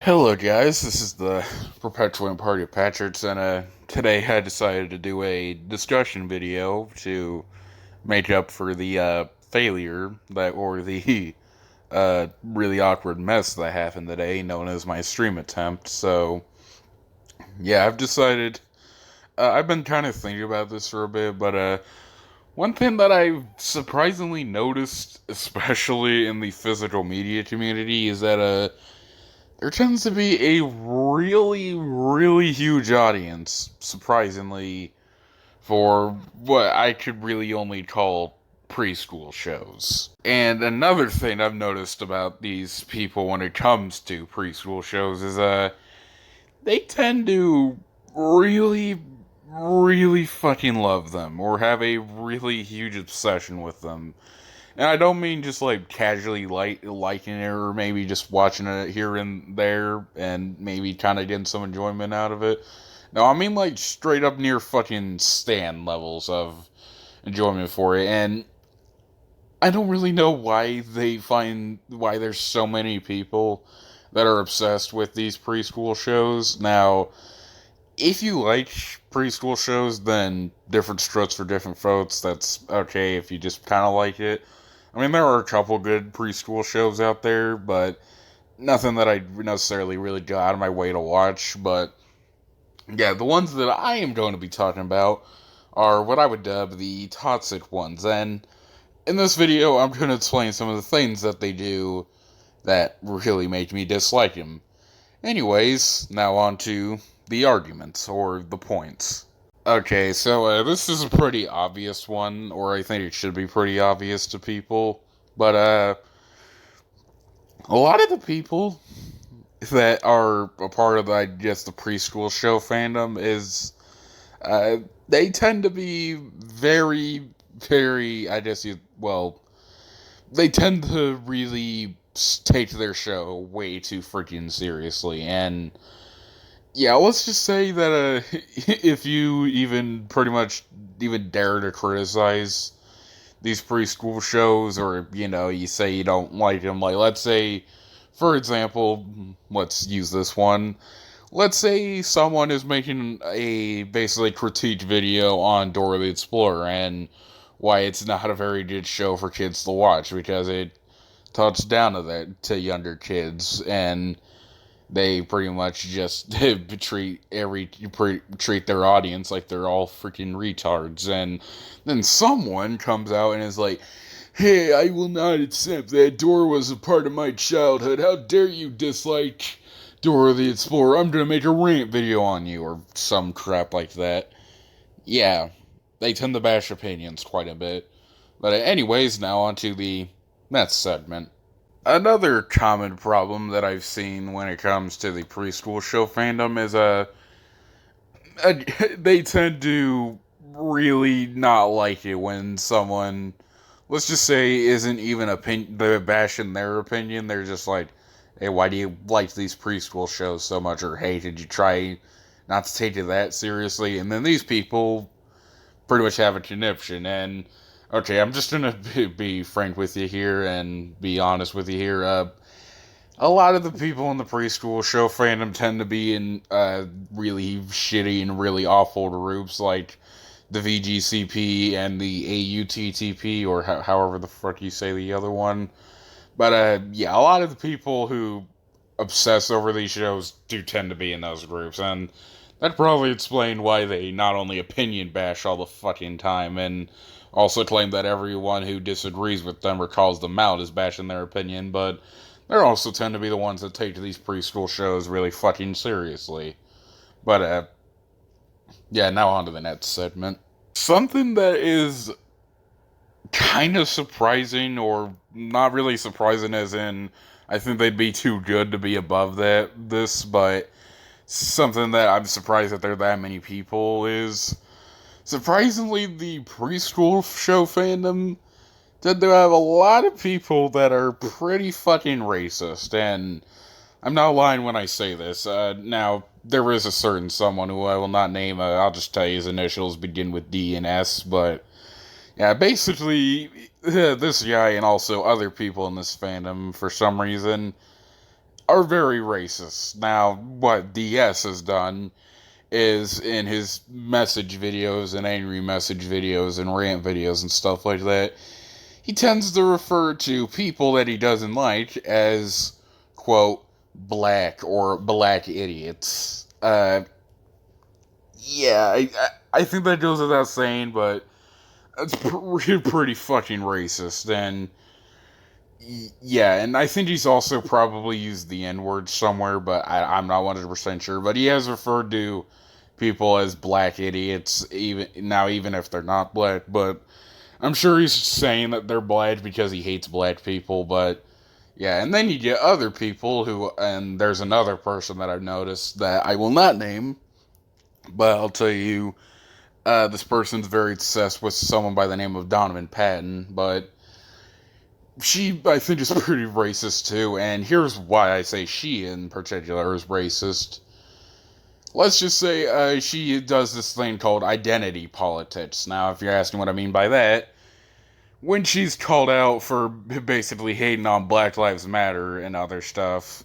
Hello, guys. This is the Perpetuating Party of Patriots, and today I decided to do a discussion video to make up for the failure that, or the really awkward mess that happened today, known as my stream attempt. So, yeah, I've decided. I've been kind of thinking about this for a bit, but one thing that I've surprisingly noticed, especially in the physical media community, is that there tends to be a really, really huge audience, surprisingly, for what I could really only call preschool shows. And another thing I've noticed about these people when it comes to preschool shows is they tend to really, really fucking love them or have a really huge obsession with them. And I don't mean just like casually liking it or maybe just watching it here and there and maybe kind of getting some enjoyment out of it. No, I mean like straight up near fucking stan levels of enjoyment for it. And I don't really know why there's so many people that are obsessed with these preschool shows. Now, if you like preschool shows, then different strokes for different folks. That's okay if you just kind of like it. I mean, there are a couple good preschool shows out there, but nothing that I necessarily really go out of my way to watch. But yeah, the ones that I am going to be talking about are what I would dub the toxic ones. And in this video, I'm going to explain some of the things that they do that really make me dislike them. Anyways, now on to the arguments, or the points. Okay, so this is a pretty obvious one, or I think it should be pretty obvious to people. But a lot of the people that are a part of, I guess, the preschool show fandom is uh, they tend to be very, very. I guess they tend to really take their show way too freaking seriously, and yeah, let's just say that if you even pretty much even dare to criticize these preschool shows, or you say you don't like them, like let's say, for example, let's use this one. Let's say someone is making a basically critique video on Dora the Explorer and why it's not a very good show for kids to watch because it touched down to younger kids, and they pretty much just treat their audience like they're all freaking retards. And then someone comes out and is like, "Hey, I will not accept that Dora was a part of my childhood. How dare you dislike Dora the Explorer? I'm gonna make a rant video on you," or some crap like that. Yeah, they tend to bash opinions quite a bit. But anyways, now on to the next segment. Another common problem that I've seen when it comes to the preschool show fandom is they tend to really not like it when someone, let's just say, isn't even they're bashing their opinion. They're just like, "Hey, why do you like these preschool shows so much?" Or, "Hey, did you try not to take it that seriously?" And then these people pretty much have a conniption. And okay, I'm just gonna be frank with you here and be honest with you here. A lot of the people in the preschool show fandom tend to be in really shitty and really awful groups like the VGCP and the AUTTP, or however the fuck you say the other one. But yeah, a lot of the people who obsess over these shows do tend to be in those groups, and that probably explained why they not only opinion bash all the fucking time and also claim that everyone who disagrees with them or calls them out is bashing their opinion, but they also tend to be the ones that take these preschool shows really fucking seriously. But yeah, now on to the next segment. Something that is kind of surprising, or not really surprising as in I think they'd be too good to be above but something that I'm surprised that there are that many people is, surprisingly, the preschool show fandom tend to have a lot of people that are pretty fucking racist, and I'm not lying when I say this. Now, there is a certain someone who I will not name, I'll just tell you his initials begin with D and S, but yeah, basically, this guy and also other people in this fandom, for some reason, are very racist. Now, what DS has done is in his message videos and angry message videos and rant videos and stuff like that, he tends to refer to people that he doesn't like as, quote, black or black idiots. Yeah, I think that goes without saying, but it's pretty fucking racist. And yeah, and I think he's also probably used the N-word somewhere, but I'm not 100% sure. But he has referred to people as black idiots, even if they're not black. But I'm sure he's saying that they're black because he hates black people. But yeah, and then you get other people who, and there's another person that I've noticed that I will not name, but I'll tell you, this person's very obsessed with someone by the name of Donovan Patton, but she, I think, is pretty racist too, and here's why I say she in particular is racist. Let's just say she does this thing called identity politics. Now, if you're asking what I mean by that, when she's called out for basically hating on Black Lives Matter and other stuff,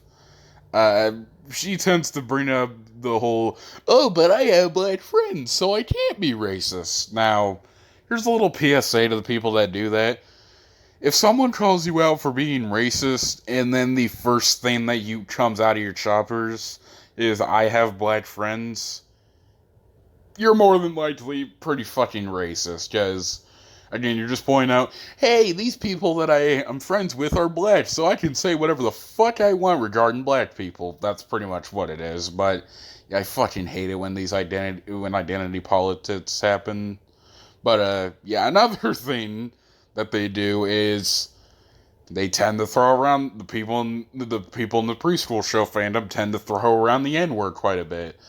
uh, she tends to bring up the whole, oh, but I have black friends, so I can't be racist. Now, here's a little PSA to the people that do that. If someone calls you out for being racist, and then the first thing that comes out of your choppers is, I have black friends, you're more than likely pretty fucking racist, because, again, you're just pointing out, hey, these people that I am friends with are black, so I can say whatever the fuck I want regarding black people. That's pretty much what it is, but yeah, I fucking hate it when identity politics happen. But, yeah, another thing that they do is they tend to throw around the people in the preschool show fandom tend to throw around the N-word quite a bit.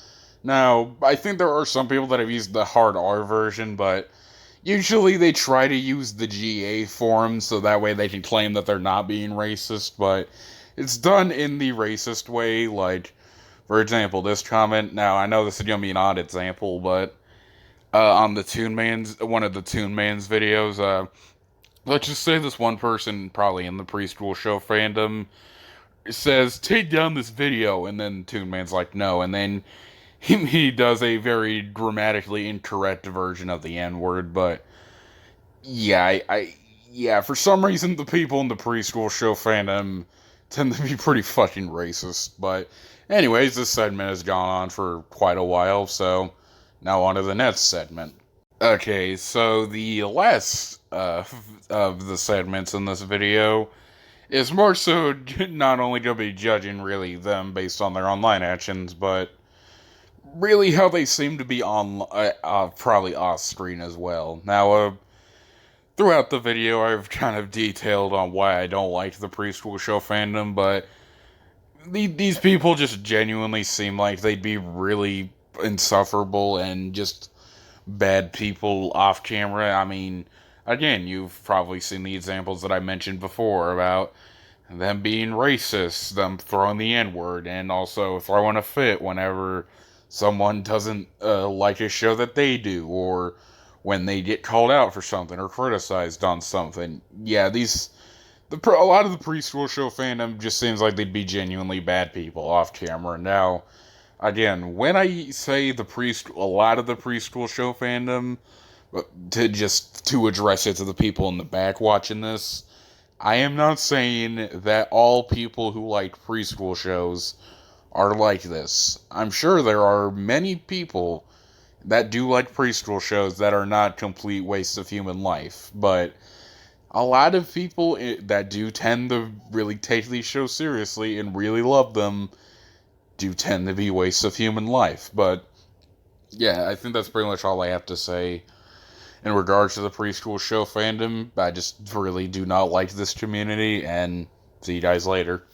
Now, I think there are some people that have used the hard R version, but usually they try to use the GA form so that way they can claim that they're not being racist, but it's done in the racist way. Like, for example, this comment, now I know this is going to be an odd example, but on one of the Toon Man's videos, let's just say this one person, probably in the preschool show fandom, says, take down this video, and then Toon Man's like, no, and then he does a very grammatically incorrect version of the N-word, but yeah, yeah, for some reason the people in the preschool show fandom tend to be pretty fucking racist, but anyways, this segment has gone on for quite a while, so now on to the next segment. Okay, so the last of the segments in this video is more so not only going to be judging really them based on their online actions, but really how they seem to be on probably off screen as well. Now, throughout the video, I've kind of detailed on why I don't like the preschool show fandom, but these people just genuinely seem like they'd be really insufferable and just bad people off camera. I mean, again, you've probably seen the examples that I mentioned before about them being racist, them throwing the N-word, and also throwing a fit whenever someone doesn't like a show that they do, or when they get called out for something or criticized on something. Yeah, a lot of the preschool show fandom just seems like they'd be genuinely bad people off camera. Now, again, when I say a lot of the preschool show fandom, to address it to the people in the back watching this, I am not saying that all people who like preschool shows are like this. I'm sure there are many people that do like preschool shows that are not complete wastes of human life, but a lot of people that do tend to really take these shows seriously and really love them do tend to be wastes of human life. But yeah, I think that's pretty much all I have to say in regards to the preschool show fandom. I just really do not like this community, and see you guys later.